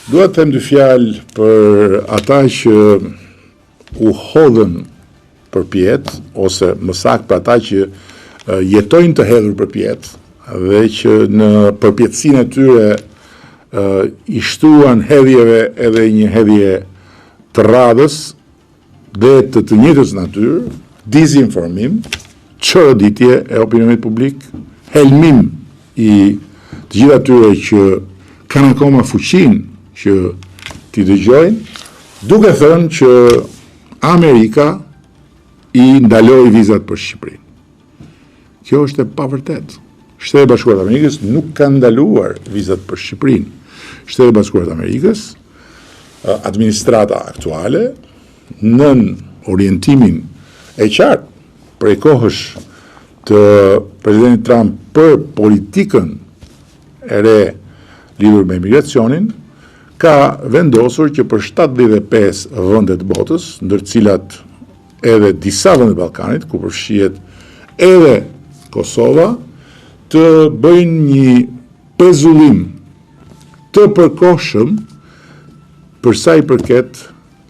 Dua të them dy fjalë për ata që u hodhën përpjet, ose më saktë për ata që jetojnë të hedhur përpjet, dhe që në përpjetësinë e tyre i shtuan hedhjeve edhe një hedhje të radhës dhe të njëjtës natyrë, dizinformim, çoroditje e opinionit publik, helmim i të gjithë atyre që kanë akoma fuqinë që t'i dëgjojnë, duke thënë që Amerika i ndaloi vizat për Shqipërinë. Kjo është e pavërtetë. Shtetet e Bashkuara të Amerikës nuk kanë ndaluar vizat për Shqipërinë. Shtetet e Bashkuara të Amerikës, administrata aktuale, nën orientimin e qartë prej kohësh të presidentit Trump për politikën e re lidhur me imigracionin, ka vendosur që për 75 vende të botës, ndër të cilat edhe disa vende të Ballkanit, ku përfshihet edhe Kosova, të bëjnë një pezullim të përkohshëm për sa i përket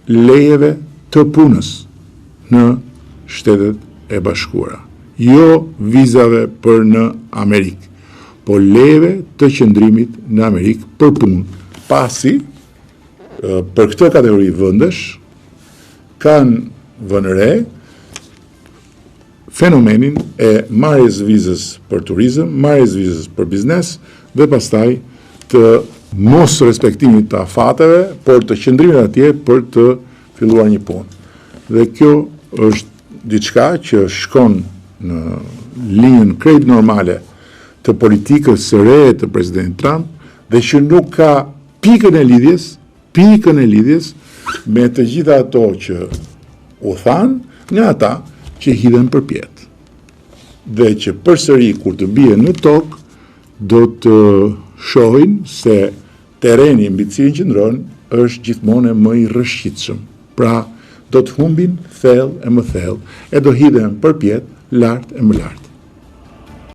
lejeve të punës në Shtetet e Bashkuara. Jo vizave për në Amerikë, po lejeve të qëndrimit në Amerikë për punë. Pasi, për këtë kategori vendesh, kanë vënë re fenomenin e marrjes vizës për turizëm, marrjes vizës për biznes, dhe pastaj të mos respektimit të afateve, por të qëndrimit atje për të filluar një punë. Dhe kjo është diçka që shkon në linjën krejt normale të politikës së re të presidentit Trump, dhe që nuk ka pikën e lidhjes me të gjitha ato që u thanë nga ata që hidhen përpjet. Dhe që përsëri kur të bie në tokë, do të shohin se terreni mbi të cilin qëndron është gjithmonë më i rrëshqitshëm. Pra, do të humbin thellë e më thellë, e do hidhen përpjet lart e më lart.